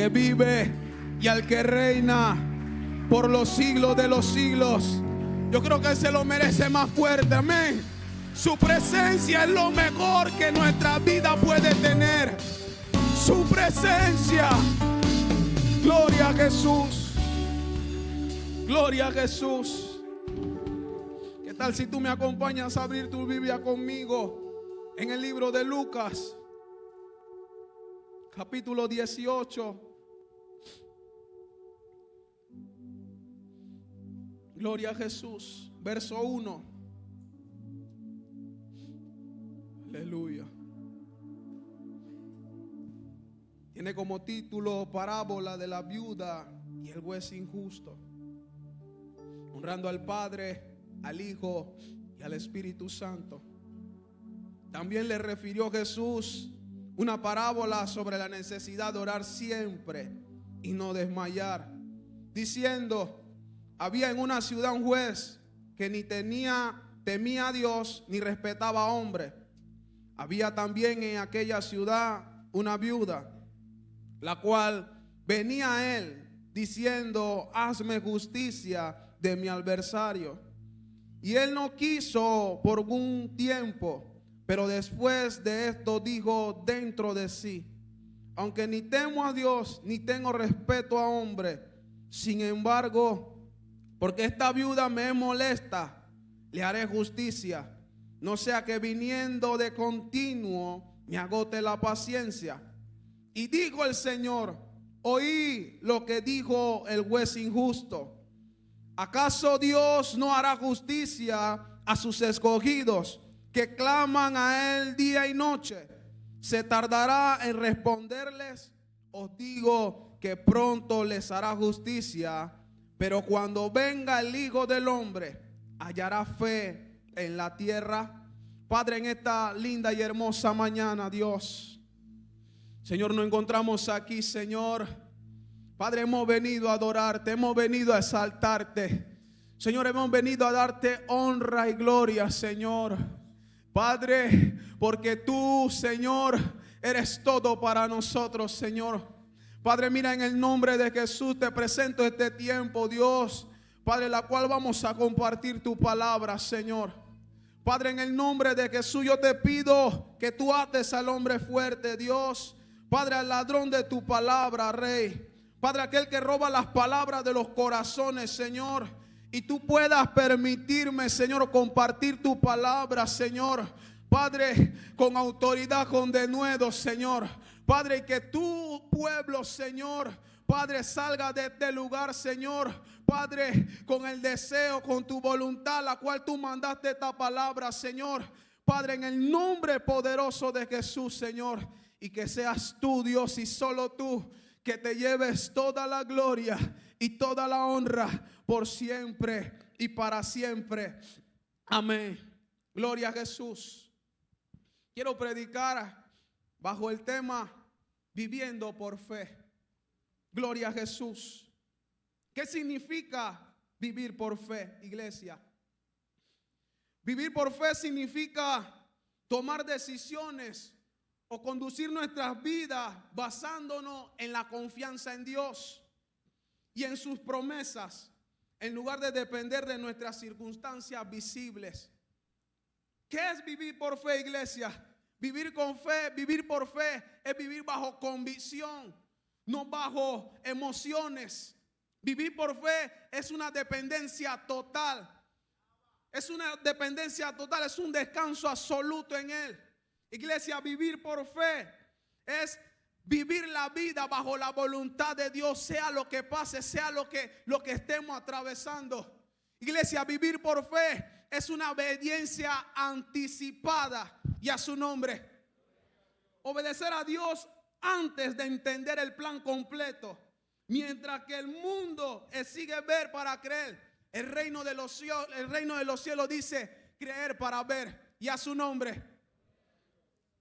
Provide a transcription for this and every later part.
que vive y al que reina por los siglos de los siglos. Yo creo que Él se lo merece más fuerte, amén. Su presencia es lo mejor que nuestra vida puede tener. Su presencia. Gloria a Jesús. Gloria a Jesús. ¿Qué tal si tú me acompañas a abrir tu Biblia conmigo en el libro de Lucas, capítulo 18? Gloria a Jesús. Verso 1. Aleluya. Tiene como título Parábola de la viuda y el juez injusto, honrando al Padre, al Hijo y al Espíritu Santo. También le refirió Jesús una parábola sobre la necesidad de orar siempre y no desmayar, diciendo: había en una ciudad un juez que ni temía a Dios ni respetaba a hombre. Había también en aquella ciudad una viuda, la cual venía a él diciendo: hazme justicia de mi adversario. Y él no quiso por algún tiempo, pero después de esto dijo dentro de sí: aunque ni temo a Dios ni tengo respeto a hombre, sin embargo, porque esta viuda me molesta, le haré justicia, no sea que viniendo de continuo me agote la paciencia. Y dijo el Señor: oí lo que dijo el juez injusto. ¿Acaso Dios no hará justicia a sus escogidos que claman a Él día y noche? ¿Se tardará en responderles? Os digo que pronto les hará justicia. Pero cuando venga el Hijo del Hombre, ¿hallará fe en la tierra? Padre, en esta linda y hermosa mañana, Dios, Señor, nos encontramos aquí, Señor. Padre, hemos venido a adorarte, hemos venido a exaltarte. Señor, hemos venido a darte honra y gloria, Señor. Padre, porque tú, Señor, eres todo para nosotros, Señor. Padre, mira, en el nombre de Jesús te presento este tiempo, Dios, Padre, la cual vamos a compartir tu palabra, Señor. Padre, en el nombre de Jesús yo te pido que tú ates al hombre fuerte, Dios. Padre, al ladrón de tu palabra, Rey. Padre, aquel que roba las palabras de los corazones, Señor. Y tú puedas permitirme, Señor, compartir tu palabra, Señor. Padre, con autoridad, con denuedo, Señor. Padre, y que tu pueblo, Señor, Padre, salga de este lugar, Señor, Padre, con el deseo, con tu voluntad, la cual tú mandaste esta palabra, Señor. Padre, en el nombre poderoso de Jesús, Señor, y que seas tú, Dios, y solo tú, que te lleves toda la gloria y toda la honra por siempre y para siempre. Amén. Gloria a Jesús. Quiero predicar bajo el tema viviendo por fe. Gloria a Jesús. ¿Qué significa vivir por fe, iglesia? Vivir por fe significa tomar decisiones o conducir nuestras vidas basándonos en la confianza en Dios y en sus promesas, en lugar de depender de nuestras circunstancias visibles. ¿Qué es vivir por fe, iglesia? Vivir con fe, vivir por fe es vivir bajo convicción, no bajo emociones. Vivir por fe es una dependencia total. Es una dependencia total, es un descanso absoluto en Él. Iglesia, vivir por fe es vivir la vida bajo la voluntad de Dios, sea lo que pase, sea lo que estemos atravesando. Iglesia, vivir por fe es una obediencia anticipada y a su nombre. Obedecer a Dios antes de entender el plan completo. Mientras que el mundo sigue ver para creer, el reino de los cielos dice creer para ver y a su nombre.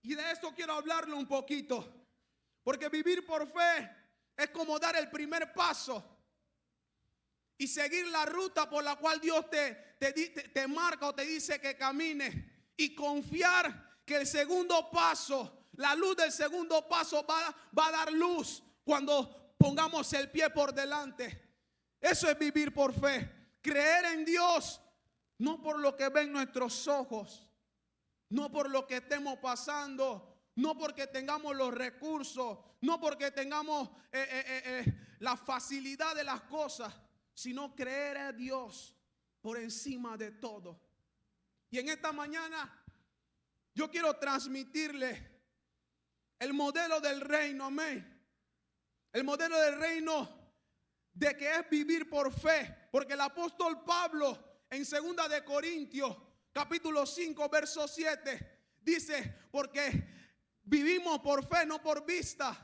Y de esto quiero hablarle un poquito. Porque vivir por fe es como dar el primer paso y seguir la ruta por la cual Dios te marca o te dice que camine. Y confiar que el segundo paso, la luz del segundo paso va a dar luz cuando pongamos el pie por delante. Eso es vivir por fe. Creer en Dios, no por lo que ven nuestros ojos, no por lo que estemos pasando, no porque tengamos los recursos, no porque tengamos la facilidad de las cosas, sino creer en Dios por encima de todo. Y en esta mañana yo quiero transmitirle el modelo del reino, amén. El modelo del reino de que es vivir por fe, porque el apóstol Pablo en 2 de Corintios capítulo 5 verso 7 dice, porque vivimos por fe, no por vista.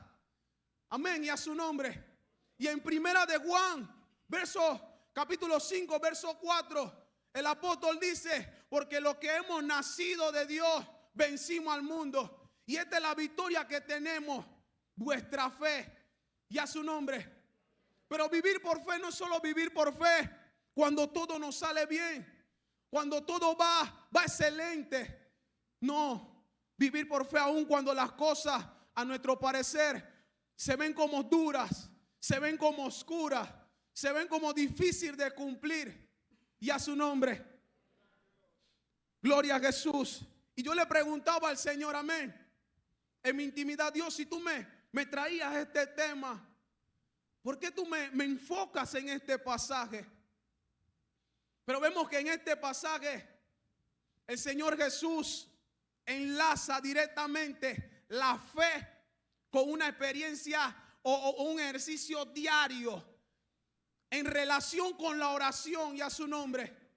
Amén, y a su nombre. Y en 1 de Juan capítulo 5 verso 4 el apóstol dice, porque lo que hemos nacido de Dios vencimos al mundo, y esta es la victoria que tenemos, vuestra fe, y a su nombre. Pero vivir por fe no es solo vivir por fe cuando todo nos sale bien, cuando todo va excelente. No, vivir por fe aún cuando las cosas a nuestro parecer se ven como duras, se ven como oscuras, se ven como difícil de cumplir. Y a su nombre, gloria a Jesús. Y yo le preguntaba al Señor, amén, en mi intimidad, Dios, si tú me traías este tema, ¿por qué tú me enfocas en este pasaje? Pero vemos que en este pasaje el Señor Jesús enlaza directamente la fe con una experiencia o un ejercicio diario en relación con la oración, y a su nombre.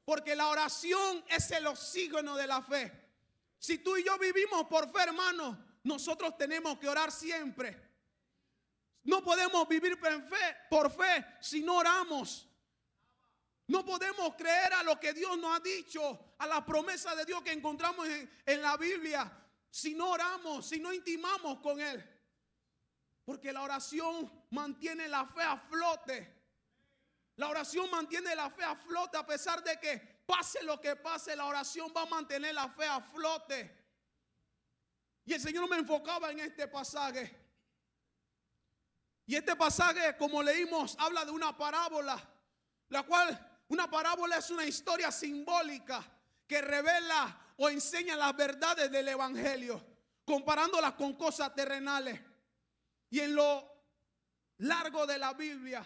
Porque la oración es el oxígeno de la fe. Si tú y yo vivimos por fe, hermano, nosotros tenemos que orar siempre. No podemos vivir por fe si no oramos. No podemos creer a lo que Dios nos ha dicho, a la promesa de Dios que encontramos en la Biblia, si no oramos, si no intimamos con Él. Porque la oración mantiene la fe a flote. La oración mantiene la fe a flote, a pesar de que pase lo que pase, la oración va a mantener la fe a flote. Y el Señor me enfocaba en este pasaje. Y este pasaje, como leímos, habla de una parábola, la cual una parábola es una historia simbólica que revela o enseña las verdades del evangelio, comparándolas con cosas terrenales. Y en lo largo de la Biblia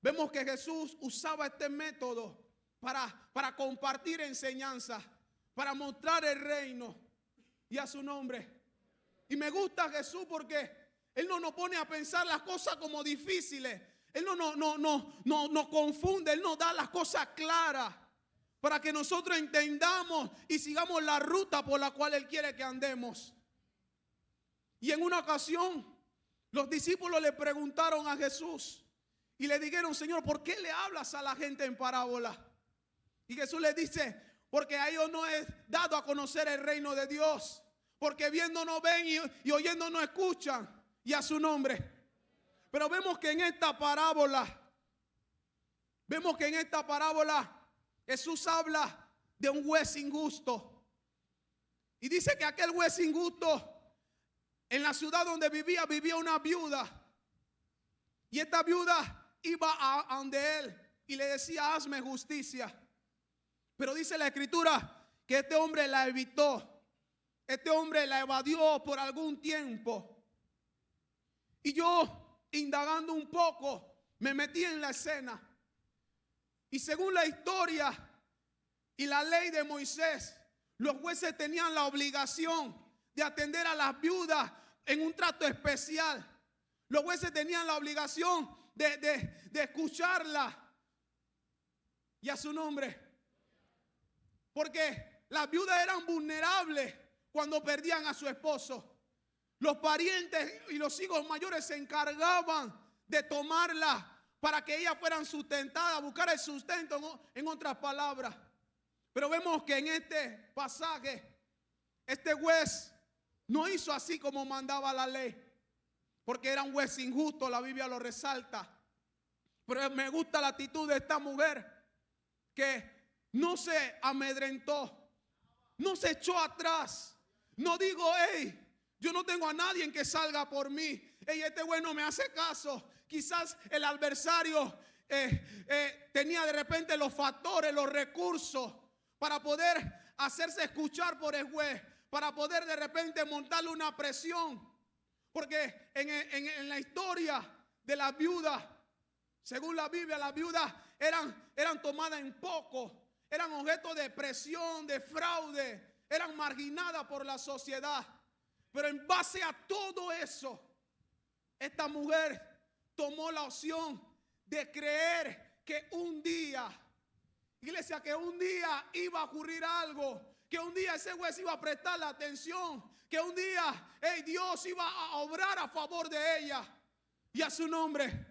vemos que Jesús usaba este método para compartir enseñanzas, para mostrar el reino, y a su nombre. Y me gusta Jesús porque Él no nos pone a pensar las cosas como difíciles. Él no nos confunde. Él nos da las cosas claras para que nosotros entendamos y sigamos la ruta por la cual Él quiere que andemos. Y en una ocasión los discípulos le preguntaron a Jesús y le dijeron, Señor, ¿por qué le hablas a la gente en parábola? Y Jesús les dice, porque a ellos no es dado a conocer el reino de Dios, porque viendo no ven y oyendo no escuchan, y a su nombre. Pero vemos que en esta parábola Jesús habla de un juez injusto. Y dice que aquel juez injusto, en la ciudad donde vivía una viuda. Y esta viuda iba a donde él y le decía, hazme justicia. Pero dice la escritura que este hombre la evitó. Este hombre la evadió por algún tiempo. Y yo, indagando un poco, me metí en la escena. Y según la historia y la ley de Moisés, los jueces tenían la obligación de atender a las viudas en un trato especial. Los jueces tenían la obligación de escucharla, y a su nombre. Porque las viudas eran vulnerables cuando perdían a su esposo. Los parientes y los hijos mayores se encargaban de tomarla para que ellas fueran sustentadas, buscar el sustento, en otras palabras. Pero vemos que en este pasaje, este juez no hizo así como mandaba la ley, porque era un juez injusto, la Biblia lo resalta. Pero me gusta la actitud de esta mujer, que no se amedrentó, no se echó atrás, no dijo, hey, Yo no tengo a nadie que salga por mí. Este güey no me hace caso. Quizás el adversario tenía de repente los factores, los recursos para poder hacerse escuchar por el juez, para poder de repente montarle una presión. Porque en la historia de las viudas, según la Biblia, las viudas eran tomadas en poco, eran objeto de presión, de fraude, eran marginadas por la sociedad. Pero en base a todo eso, esta mujer tomó la opción de creer que un día, iglesia, que un día iba a ocurrir algo, que un día ese juez iba a prestar la atención, que un día Dios iba a obrar a favor de ella. Y a su nombre.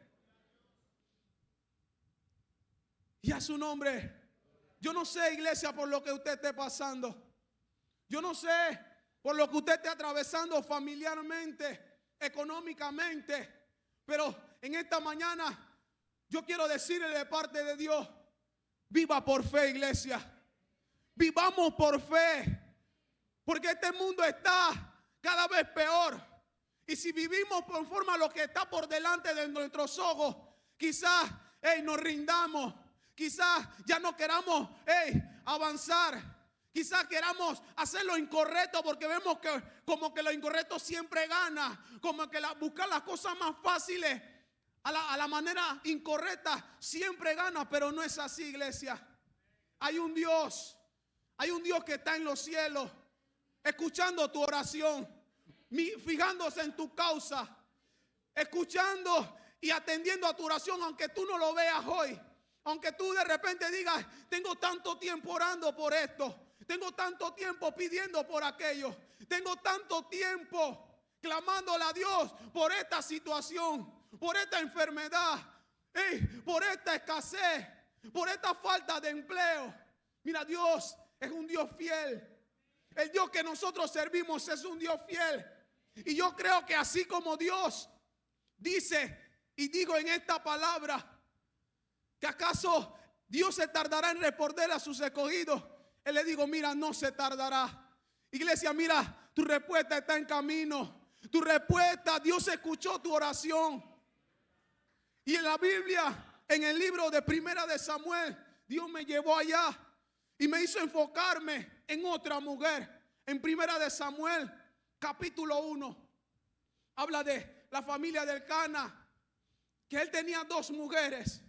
Y a su nombre. Yo no sé, iglesia, por lo que usted esté pasando. Yo no sé por lo que usted esté atravesando familiarmente, económicamente. Pero en esta mañana yo quiero decirle de parte de Dios: viva por fe, iglesia. Vivamos por fe. Porque este mundo está cada vez peor. Y si vivimos conforme a lo que está por delante de nuestros ojos, quizás nos rindamos. Quizás ya no queramos avanzar. Quizás queramos hacer lo incorrecto porque vemos que como que lo incorrecto siempre gana. Como que buscar las cosas más fáciles a la manera incorrecta siempre gana. Pero no es así, iglesia. Hay un Dios que está en los cielos, escuchando tu oración, fijándose en tu causa, escuchando y atendiendo a tu oración, aunque tú no lo veas hoy. Aunque tú de repente digas: tengo tanto tiempo orando por esto, tengo tanto tiempo pidiendo por aquello, tengo tanto tiempo clamándole a Dios por esta situación, por esta enfermedad, por esta escasez, por esta falta de empleo. Mira, Dios es un Dios fiel. El Dios que nosotros servimos es un Dios fiel. Y yo creo que así como Dios dice y digo en esta palabra, que acaso Dios se tardará en responder a sus escogidos, Él le digo: mira, no se tardará. Iglesia, mira, tu respuesta está en camino. Tu respuesta, Dios escuchó tu oración. Y en la Biblia, en el libro de Primera de Samuel, Dios me llevó allá y me hizo enfocarme en otra mujer. En Primera de Samuel, capítulo 1, habla de la familia del Cana, que él tenía dos mujeres,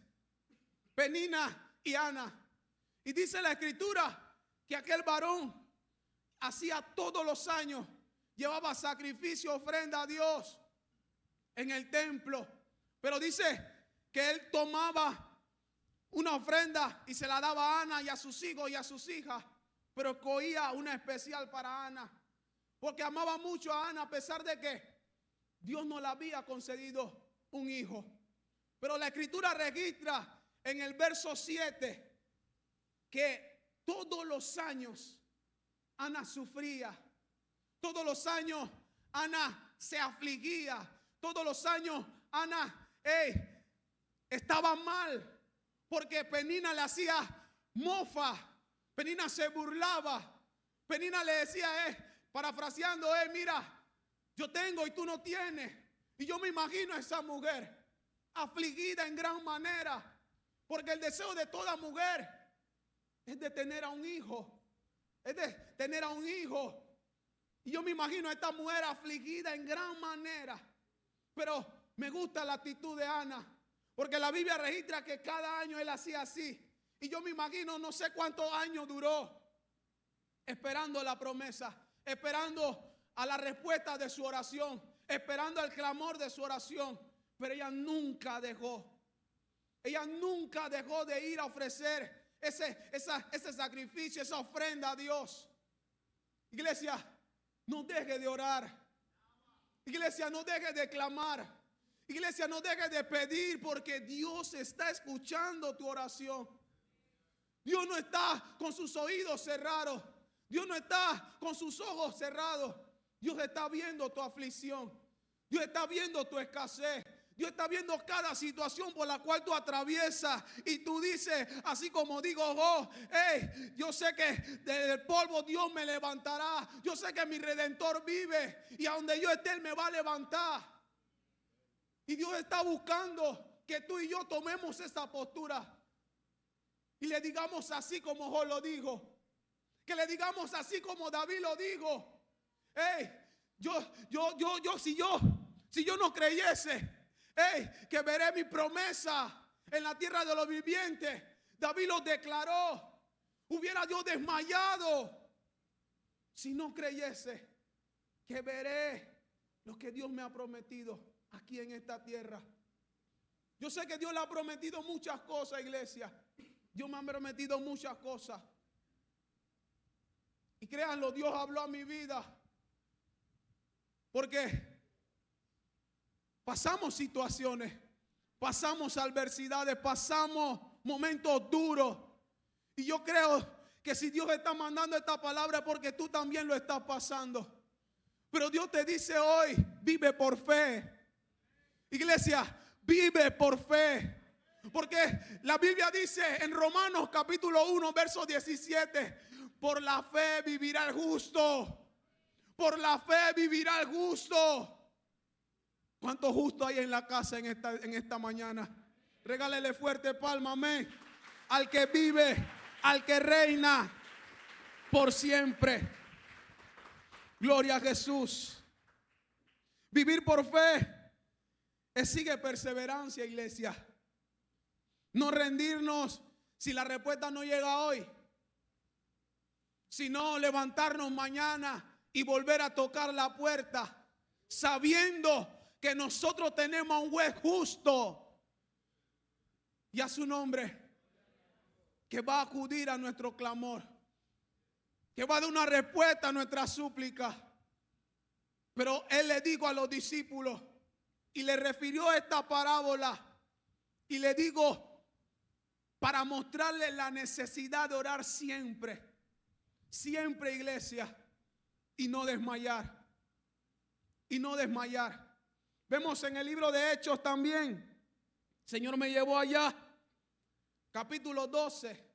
Penina y Ana. Y dice la escritura que aquel varón hacía todos los años, llevaba sacrificio, ofrenda a Dios en el templo. Pero dice que él tomaba una ofrenda y se la daba a Ana y a sus hijos y a sus hijas, pero escogía una especial para Ana, porque amaba mucho a Ana a pesar de que Dios no le había concedido un hijo. Pero la escritura registra en el verso 7 que todos los años Ana sufría, todos los años Ana se afligía, todos los años Ana estaba mal, porque Penina le hacía mofa, Penina se burlaba, Penina le decía, parafraseando, mira, yo tengo y tú no tienes. Y yo me imagino a esa mujer afligida en gran manera, porque el deseo de toda mujer es de tener a un hijo, es de tener a un hijo. Y yo me imagino a esta mujer afligida en gran manera. Pero me gusta la actitud de Ana, porque la Biblia registra que cada año él hacía así. Y yo me imagino, no sé cuántos años duró esperando la promesa, esperando a la respuesta de su oración, esperando el clamor de su oración. Pero ella nunca dejó de ir a ofrecer ese sacrificio, esa ofrenda a Dios. Iglesia, no deje de orar. Iglesia, no deje de clamar. Iglesia, no deje de pedir, porque Dios está escuchando tu oración. Dios no está con sus oídos cerrados. Dios no está con sus ojos cerrados. Dios está viendo tu aflicción. Dios está viendo tu escasez. Dios está viendo cada situación por la cual tú atraviesas y tú dices, así como digo, oh, hey, yo sé que del polvo Dios me levantará. Yo sé que mi Redentor vive y a donde yo esté Él me va a levantar. Y Dios está buscando que tú y yo tomemos esa postura y le digamos así como Job lo dijo. Que le digamos así como David lo dijo. Hey, si yo no creyese, que veré mi promesa en la tierra de los vivientes. David lo declaró. Hubiera yo desmayado si no creyese que veré lo que Dios me ha prometido aquí en esta tierra. Yo sé que Dios le ha prometido muchas cosas, iglesia. Dios me ha prometido muchas cosas. Y créanlo, Dios habló a mi vida. Porque pasamos situaciones, pasamos adversidades, pasamos momentos duros. Y yo creo que si Dios está mandando esta palabra es porque tú también lo estás pasando. Pero Dios te dice hoy, vive por fe. Iglesia, vive por fe. Porque la Biblia dice en Romanos capítulo 1, verso 17, por la fe vivirá el justo. Por la fe vivirá el justo. ¿Cuántos justos hay en la casa en esta mañana? Regálele fuerte palma, amén. Al que vive, al que reina por siempre. Gloria a Jesús. Vivir por fe exige perseverancia, iglesia. No rendirnos si la respuesta no llega hoy, sino levantarnos mañana y volver a tocar la puerta, sabiendo que nosotros tenemos a un juez justo y a su nombre, que va a acudir a nuestro clamor, que va a dar una respuesta a nuestra súplica. Pero Él le dijo a los discípulos y le refirió esta parábola y le digo para mostrarles la necesidad de orar siempre, siempre, iglesia, y no desmayar, y no desmayar. Vemos en el libro de Hechos también, el Señor me llevó allá, capítulo 12,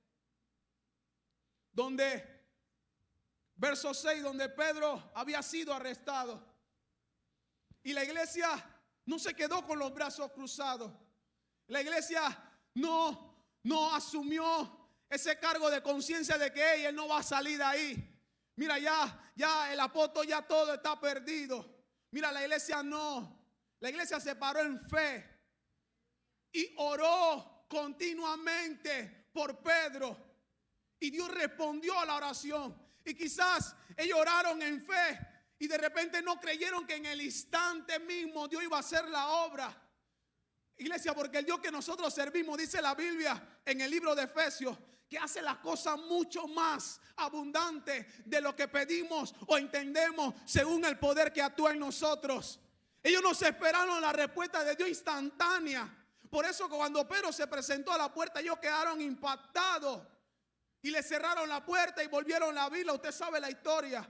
donde, verso 6, donde Pedro había sido arrestado. Y la iglesia no se quedó con los brazos cruzados. La iglesia no asumió ese cargo de conciencia de que él no va a salir de ahí. Mira, ya el apóstol, ya todo está perdido. Mira, la iglesia no. La iglesia se paró en fe y oró continuamente por Pedro. Y Dios respondió a la oración. Y quizás ellos oraron en fe y de repente no creyeron que en el instante mismo Dios iba a hacer la obra. Iglesia, porque el Dios que nosotros servimos, dice la Biblia en el libro de Efesios, que hace las cosas mucho más abundantes de lo que pedimos o entendemos según el poder que actúa en nosotros. Ellos no se esperaron la respuesta de Dios instantánea. Por eso cuando Pedro se presentó a la puerta, ellos quedaron impactados y le cerraron la puerta y volvieron a la Biblia. Usted sabe la historia.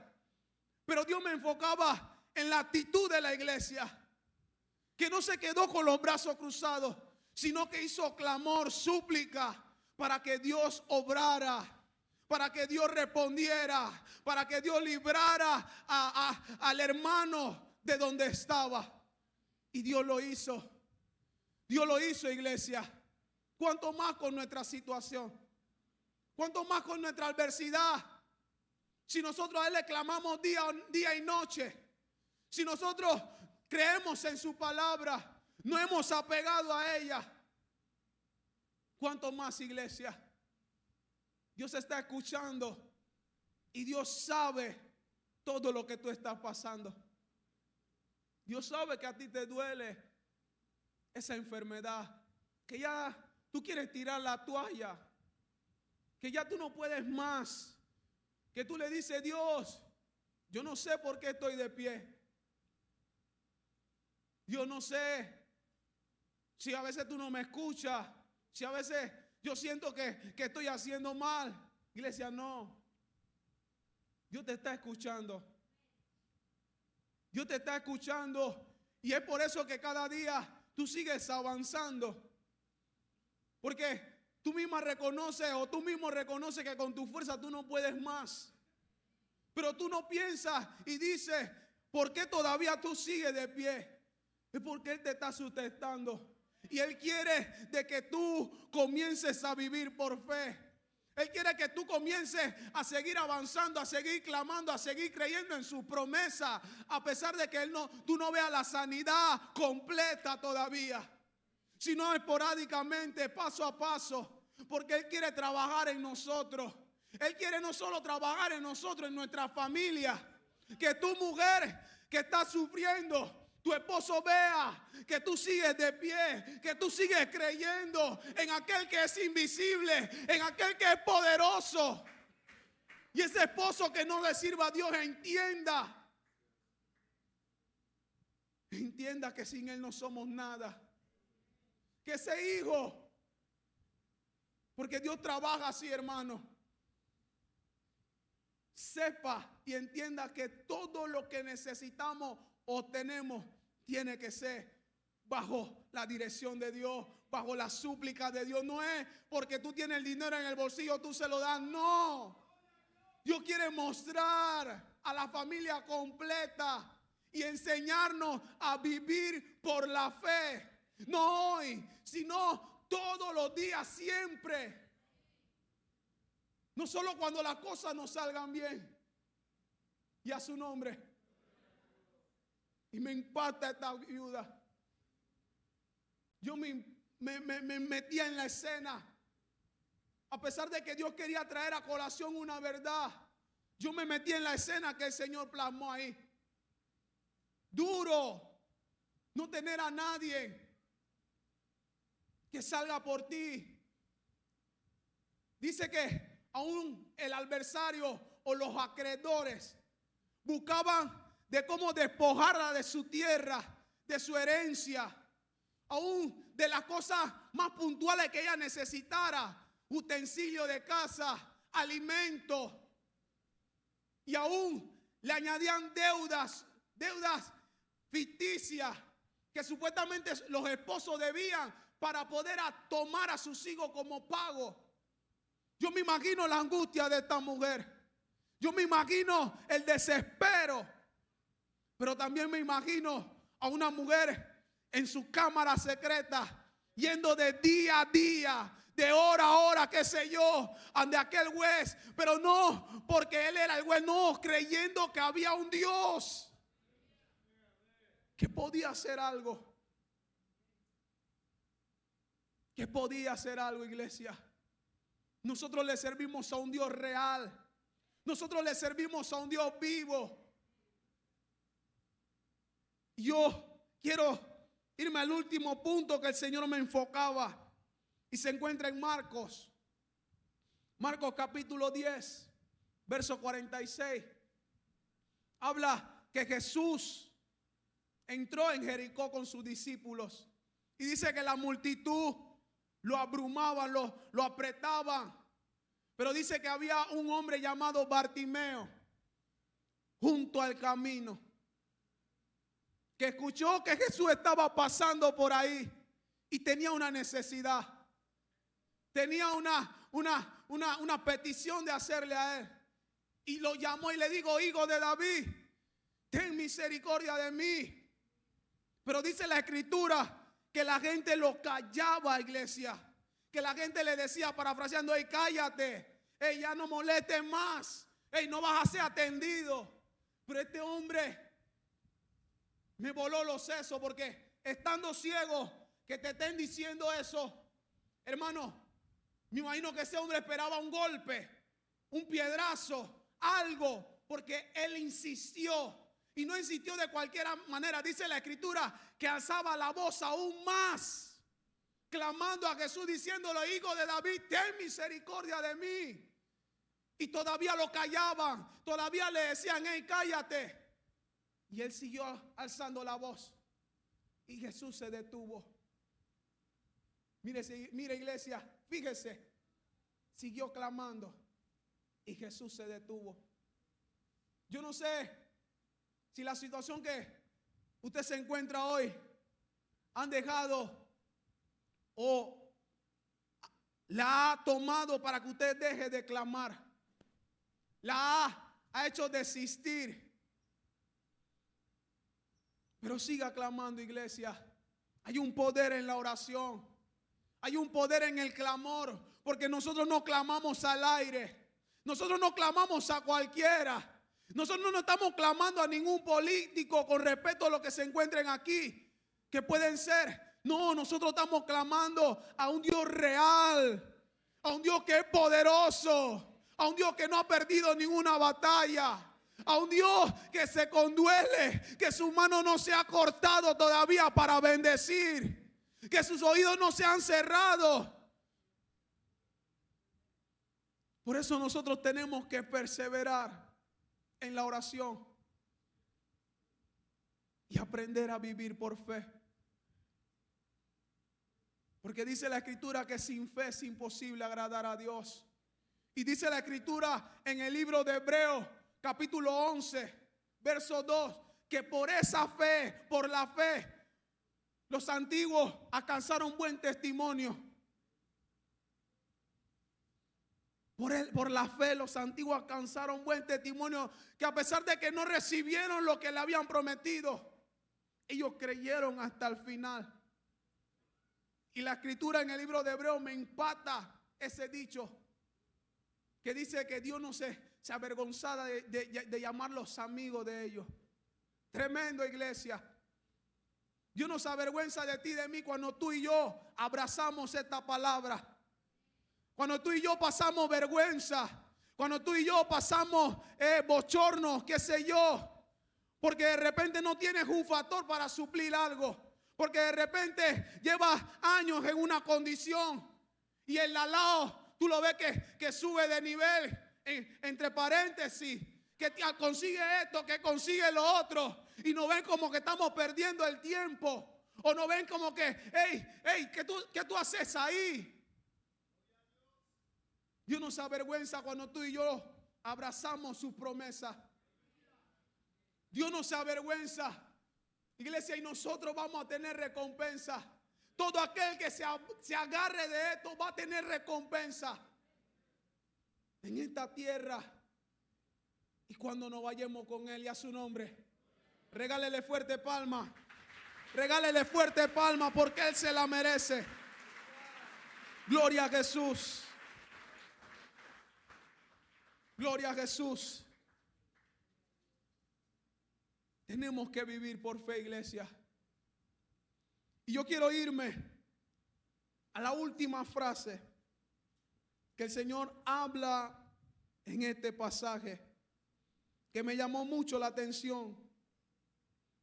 Pero Dios me enfocaba en la actitud de la iglesia, que no se quedó con los brazos cruzados, sino que hizo clamor, súplica, para que Dios obrara, para que Dios respondiera, para que Dios librara al hermano de donde estaba. Y Dios lo hizo. Dios lo hizo, iglesia. ¿Cuánto más con nuestra situación? ¿Cuánto más con nuestra adversidad? Si nosotros a Él le clamamos día y noche, si nosotros creemos en su palabra, no hemos apegado a ella, ¿cuánto más, iglesia? Dios está escuchando y Dios sabe todo lo que tú estás pasando. Dios sabe que a ti te duele esa enfermedad, que ya tú quieres tirar la toalla, que ya tú no puedes más, que tú le dices, Dios, yo no sé por qué estoy de pie. Yo no sé si a veces tú no me escuchas, si a veces yo siento que estoy haciendo mal. Iglesia, no. Dios te está escuchando. Dios te está escuchando. Y es por eso que cada día tú sigues avanzando. Porque tú misma reconoces o tú mismo reconoces que con tu fuerza tú no puedes más. Pero tú no piensas y dices, ¿por qué todavía tú sigues de pie? Es porque Él te está sustentando. Y Él quiere de que tú comiences a vivir por fe. Él quiere que tú comiences a seguir avanzando, a seguir clamando, a seguir creyendo en su promesa. A pesar de que tú no veas la sanidad completa todavía, sino esporádicamente, paso a paso. Porque Él quiere trabajar en nosotros. Él quiere no solo trabajar en nosotros, en nuestra familia. Que tu mujer que está sufriendo, tu esposo vea que tú sigues de pie, que tú sigues creyendo en aquel que es invisible, en aquel que es poderoso. Y ese esposo que no le sirva a Dios entienda que sin Él no somos nada. Que ese hijo, porque Dios trabaja así, hermano, sepa y entienda que todo lo que necesitamos o tenemos tiene que ser bajo la dirección de Dios, bajo la súplica de Dios. No es porque tú tienes el dinero en el bolsillo, tú se lo das. No. Dios quiere mostrar a la familia completa y enseñarnos a vivir por la fe. No hoy, sino todos los días, siempre. No solo cuando las cosas nos salgan bien. Y a su nombre. Y me impacta esta viuda. Yo me metía en la escena. A pesar de que Dios quería traer a colación una verdad, yo me metí en la escena que el Señor plasmó ahí. Duro no tener a nadie que salga por ti. Dice que aún el adversario o los acreedores buscaban de cómo despojarla de su tierra, de su herencia, aún de las cosas más puntuales que ella necesitara, utensilios de casa, alimentos, y aún le añadían deudas ficticias que supuestamente los esposos debían para poder tomar a sus hijos como pago. Yo me imagino la angustia de esta mujer. Yo me imagino el desespero. Pero también me imagino a una mujer en su cámara secreta, yendo de día a día, de hora a hora, qué sé yo, ante aquel juez. Pero no porque él era el juez, no, creyendo que había un Dios que podía hacer algo. Que podía hacer algo, iglesia. Nosotros le servimos a un Dios real. Nosotros le servimos a un Dios vivo. Yo quiero irme al último punto que el Señor me enfocaba. Y se encuentra en Marcos. Marcos capítulo 10, verso 46. Habla que Jesús entró en Jericó con sus discípulos. Y dice que la multitud lo abrumaban, lo apretaban. Pero dice que había un hombre llamado Bartimeo junto al camino, que escuchó que Jesús estaba pasando por ahí y tenía una necesidad. Tenía una petición de hacerle a él. Y lo llamó y le dijo: hijo de David, ten misericordia de mí. Pero dice la escritura que la gente lo callaba, iglesia. Que la gente le decía, parafraseando: hey, cállate, hey, ya no molestes más, hey, no vas a ser atendido. Pero este hombre me voló los sesos, porque estando ciego, que te estén diciendo eso, hermano, me imagino que ese hombre esperaba un golpe, un piedrazo, algo, porque él insistió. Y no insistió de cualquier manera. Dice la escritura que alzaba la voz aún más, clamando a Jesús, diciéndole: hijo de David, ten misericordia de mí. Y todavía lo callaban, todavía le decían: hey, cállate. Y él siguió alzando la voz. Y Jesús se detuvo. Mire, iglesia, fíjese. Siguió clamando. Y Jesús se detuvo. Yo no sé si la situación que usted se encuentra hoy han dejado o la ha tomado para que usted deje de clamar. Ha hecho desistir. Pero siga clamando, iglesia. Hay un poder en la oración. Hay un poder en el clamor. Porque nosotros no clamamos al aire. Nosotros no clamamos a cualquiera. Nosotros no estamos clamando a ningún político con respecto a lo que se encuentren aquí, que pueden ser. No, nosotros estamos clamando a un Dios real, a un Dios que es poderoso, a un Dios que no ha perdido ninguna batalla, a un Dios que se conduele, que su mano no se ha cortado todavía para bendecir, que sus oídos no se han cerrado. Por eso nosotros tenemos que perseverar en la oración y aprender a vivir por fe. Porque dice la Escritura que sin fe es imposible agradar a Dios. Y dice la Escritura en el libro de Hebreos, capítulo 11, verso 2, que por esa fe, por la fe, los antiguos alcanzaron buen testimonio. Por la fe los antiguos alcanzaron buen testimonio, que a pesar de que no recibieron lo que le habían prometido, ellos creyeron hasta el final. Y la Escritura en el libro de Hebreos me impacta ese dicho que dice que Dios no se avergonzaba de llamarlos amigos de ellos. Tremendo, iglesia. Dios no se avergüenza de ti y de mí cuando tú y yo abrazamos esta palabra. Cuando tú y yo pasamos vergüenza, cuando tú y yo pasamos bochornos, qué sé yo, porque de repente no tienes un factor para suplir algo, porque de repente llevas años en una condición y el al lado tú lo ves que sube de nivel, entre paréntesis, que consigue esto, que consigue lo otro, y nos ven como que estamos perdiendo el tiempo, o nos ven como que, hey, ¿qué tú haces ahí? Dios no se avergüenza cuando tú y yo abrazamos sus promesas. Dios no se avergüenza, iglesia, y nosotros vamos a tener recompensa. Todo aquel que se agarre de esto va a tener recompensa en esta tierra. Y cuando nos vayamos con Él y a su nombre, regálele fuerte palma. Regálele fuerte palma porque Él se la merece. Gloria a Jesús. Gloria a Jesús. Tenemos que vivir por fe, iglesia. Y yo quiero irme a la última frase que el Señor habla en este pasaje, que me llamó mucho la atención.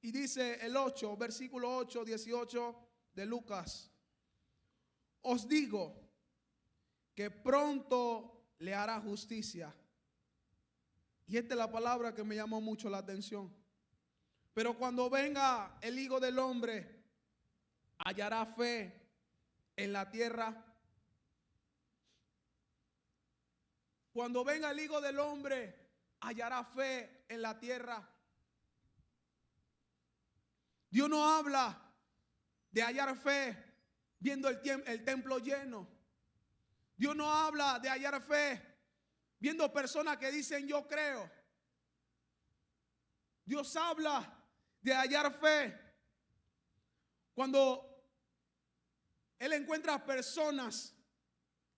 Y dice el 8, versículo 8, 18 de Lucas: os digo que pronto le hará justicia. Y esta es la palabra que me llamó mucho la atención. Pero cuando venga el Hijo del Hombre, ¿hallará fe en la tierra? Cuando venga el Hijo del Hombre, ¿hallará fe en la tierra? Dios no habla de hallar fe viendo el templo lleno. Dios no habla de hallar fe viendo personas que dicen yo creo. Dios habla de hallar fe cuando Él encuentra personas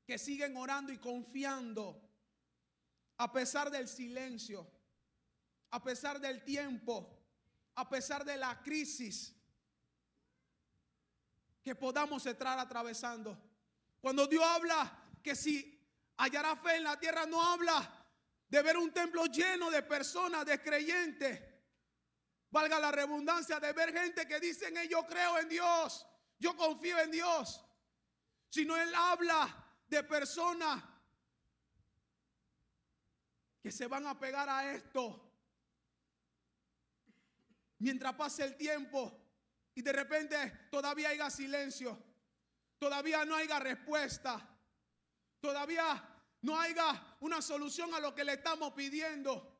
que siguen orando y confiando a pesar del silencio, a pesar del tiempo, a pesar de la crisis que podamos estar atravesando. Cuando Dios habla que si hallará fe en la tierra, no habla de ver un templo lleno de personas, de creyentes, valga la redundancia, de ver gente que dicen yo creo en Dios, yo confío en Dios, sino Él habla de personas que se van a pegar a esto mientras pase el tiempo y de repente todavía haya silencio, todavía no haya respuesta, todavía no haya una solución a lo que le estamos pidiendo.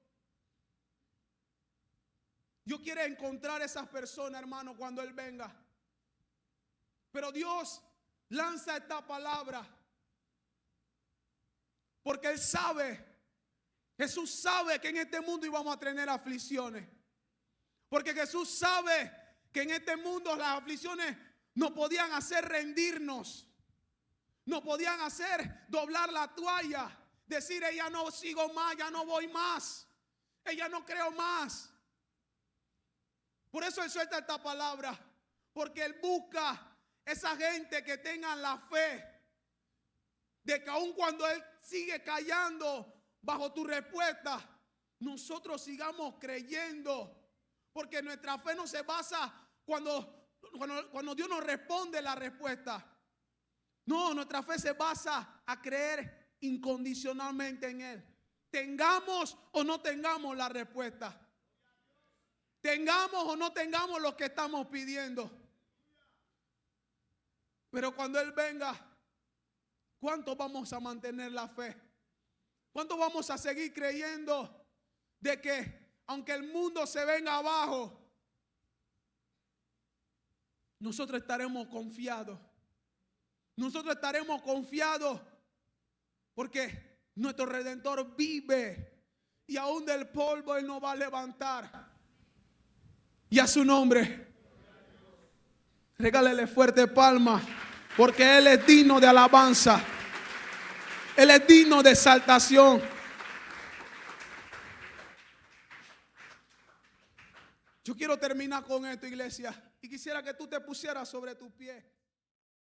Dios quiere encontrar a esas personas, hermano, cuando Él venga. Pero Dios lanza esta palabra porque Él sabe, Jesús sabe que en este mundo íbamos a tener aflicciones. Porque Jesús sabe que en este mundo las aflicciones nos podían hacer rendirnos, nos podían hacer doblar la toalla, decir: ya no sigo más, ya no voy más, ya no creo más. Por eso Él suelta esta palabra, porque Él busca esa gente que tengan la fe de que aun cuando Él sigue callando bajo tu respuesta, nosotros sigamos creyendo. Porque nuestra fe no se basa cuando Dios nos responde la respuesta. No, nuestra fe se basa a creer incondicionalmente en Él. Tengamos o no tengamos la respuesta. Tengamos o no tengamos lo que estamos pidiendo. Pero cuando Él venga, ¿cuánto vamos a mantener la fe? ¿Cuánto vamos a seguir creyendo de que aunque el mundo se venga abajo, nosotros estaremos confiados? Nosotros estaremos confiados porque nuestro Redentor vive y aún del polvo Él nos va a levantar. Y a su nombre, regálele fuerte palma, porque Él es digno de alabanza. Él es digno de exaltación. Yo quiero terminar con esto, iglesia, y quisiera que tú te pusieras sobre tu pie.